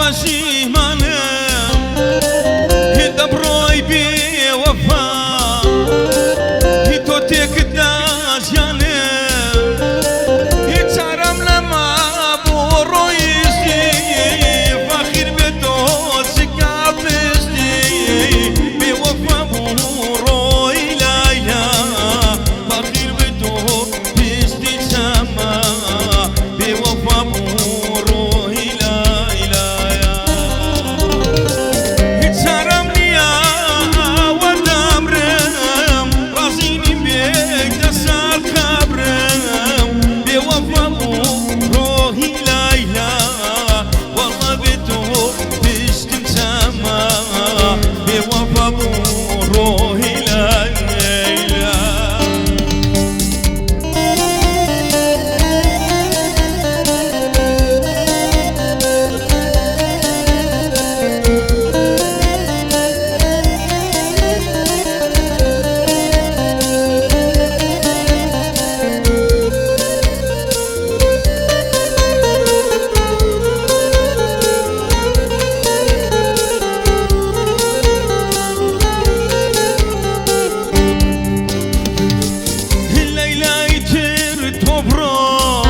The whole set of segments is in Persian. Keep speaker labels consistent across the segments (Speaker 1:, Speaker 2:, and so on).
Speaker 1: پشیمانم دبروی بی وفا تو تک داشتنم چارم لما برویشی فخر به تو سکابشی بی وفا بروی لایا فخر به تو پیشتی چما بی وفا بروی لایا چارم نیا و دمرم رازینی بیگ دسال خبرم بی وفا بروی لایا والله به تو پیشتی چما بی وفا بروی لایا لیلای تر توبرا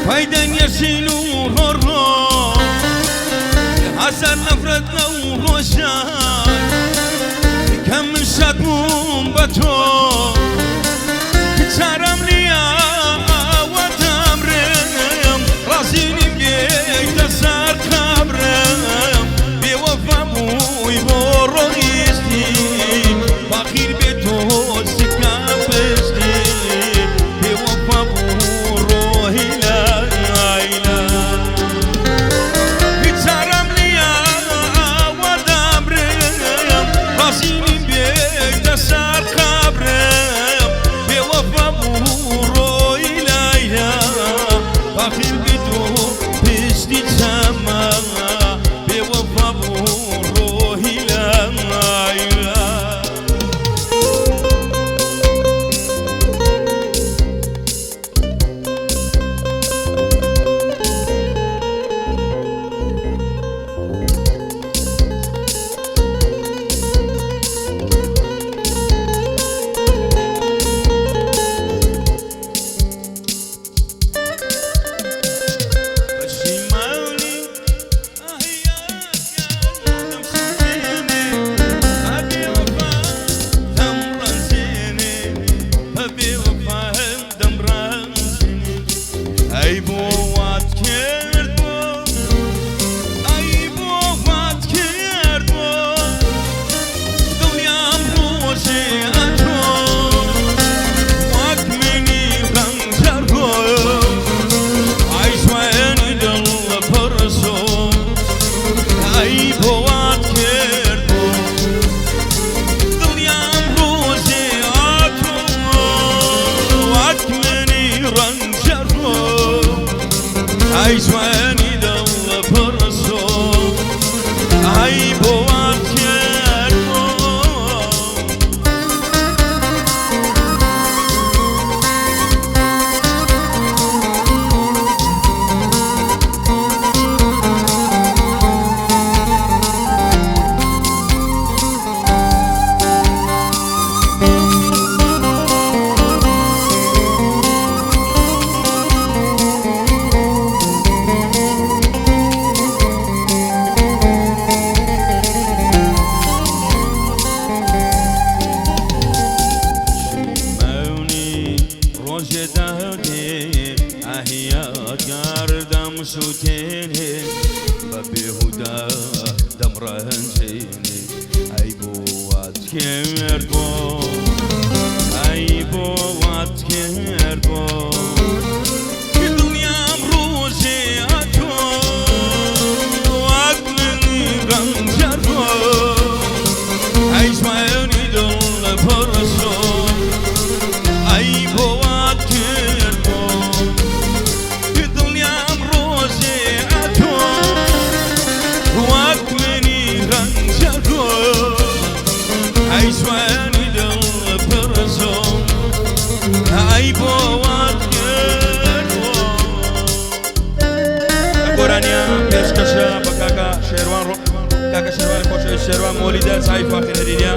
Speaker 1: فایدن یشیل و هرا هزار نفرت نو روشن کم شدم با تو چارم نیا و دمرم رازینیم یک دسر خبرم بی وفا بوی برویستی فقیر به تو سکابشتی بی وفا بروی لایلا چارم نیا و دمرم رازینیم یک دسر خبرم بی وفا بروی لایا فقیر به تو پیشتی چما بی وفا بروی لایا عیشوانی دل پرسو ای بوات کردم سوتيني ببيهودا دمرهنجيني اي بوات كيربو اي بوات كيربو الدنيا بروزي اتو عقلني رنجربو اي شواني دل برسو اي بوات كيربو عيشواني دل برزو عيبو واتك گۆرانیە پێشکەشە بە کاکە شێروان کاکە شێروان خۆشەویست شێروان مۆلیدە چای فاخر هەرینە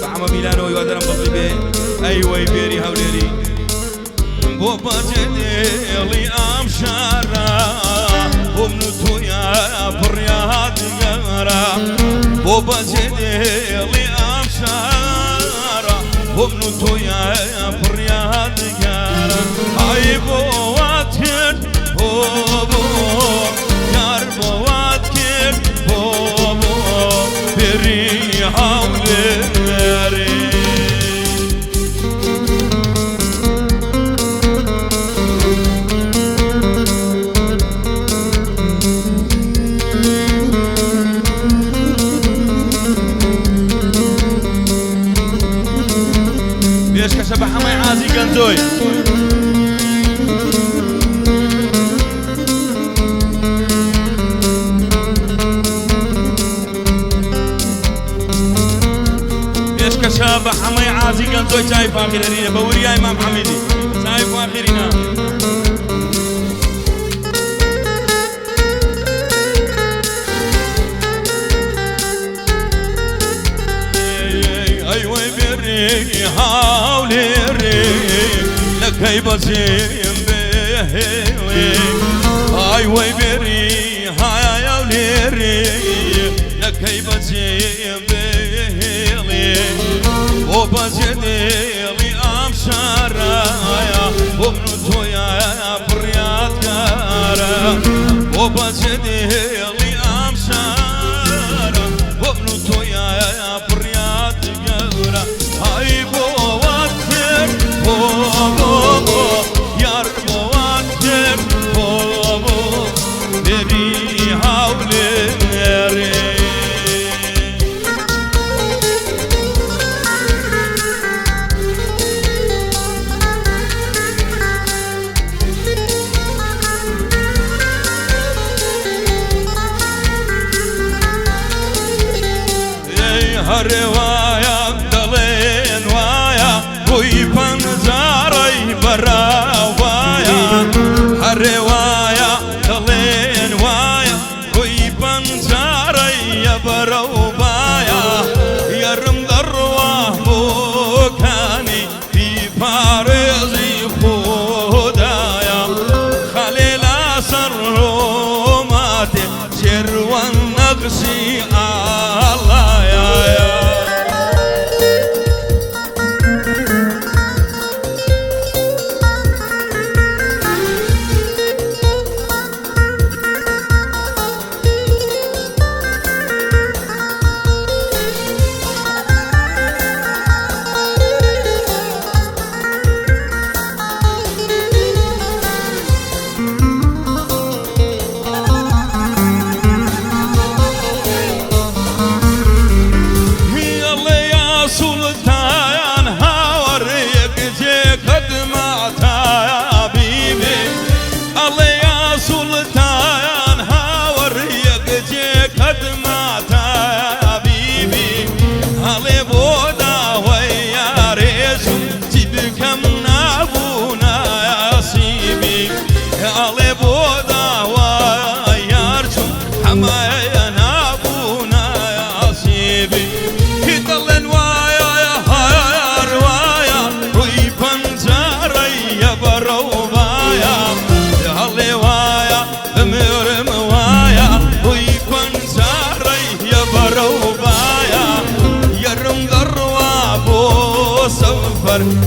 Speaker 1: بە عەمە میلانەوە هیوادارم بەڵی بێ ئەی وەی بێری هەولێری بۆ بەجێدێڵی ئەم شارە بۆ من و تۆیە پڕیات گەرە بۆ بەجێدێڵی ئەم شارە بۆ من و تۆیە پڕیات گەرە ئای بۆ وات کرد بۆ یار بۆ وات کرد بۆ بێری هەولێری پێشکەشە بە حەمای عازی گەنجۆی پێشکەشە بە حەمای عازی گەنجۆی چای فاخرەرینە بە وریای مام حەمیدی چای فاخرینە ئەی وەی بێری هاولێری لەکەی بەجێم بێڵێ ئای وەی بێری هاولێری لەکەی بەجێم بێڵێ بۆ بەجێدێڵی ئەم شارایە بۆ من و تۆیە پڕیات گەرە بۆ بەجێدێڵی ئەم شارە بۆ من و تۆیە پڕیات گەورە ئای بۆ وات کرد بۆ یار بۆ وات کرد بۆ بێری هەولێری هەرێ وایە دەڵێن وایە ڕووی پەنجارەی بەراو وایە هەرێ وایە دەڵێن وایە ڕووی پەنجارەی بەرەو وایە یارم دەڕوا بۆکانی بیپارێزی خودایە خەلێ لەسەر ڕۆماتێ شێروان نەقشی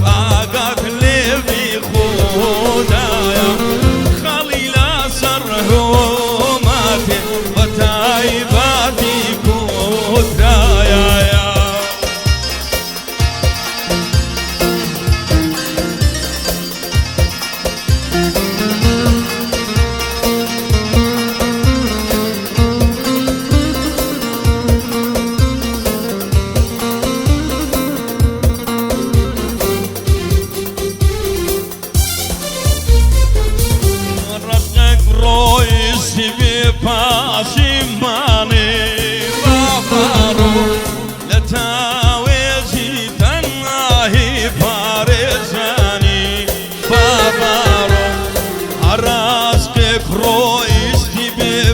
Speaker 1: ئاگاک لێوی خودایە خەڵی لەسەر ڕۆماتێ بە تایبەتی کۆترایە پاشیمانی بابارو لتاویزی تنهایی پارێزانی بابارو هەراس که کڕۆیستی بێ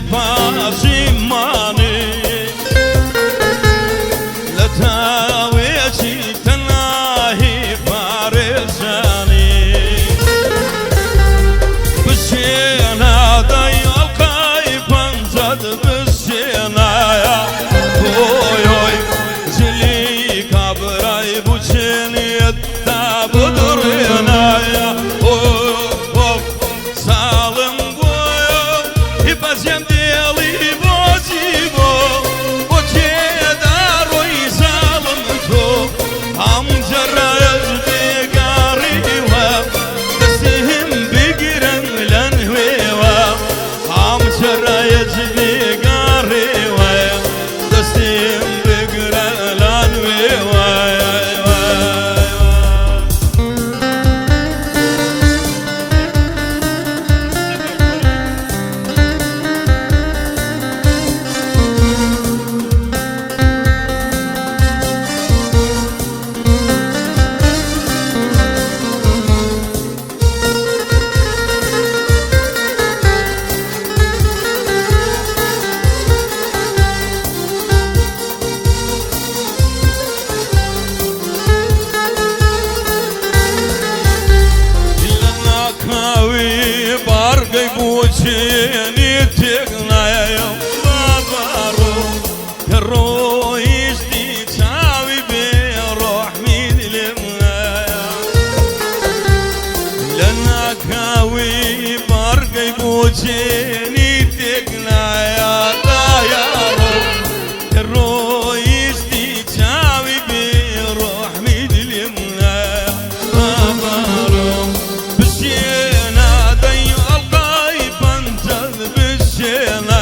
Speaker 1: بوجيني تقنا يوم بابارو الرويش دي تساوي بروح مين لمنايا لنا كاوي برقي بوجيني تقنا يا طيارو الرويش دي تساوي بروح مين لمنايا بابارو بسينا دي الغايب انتظ بسينا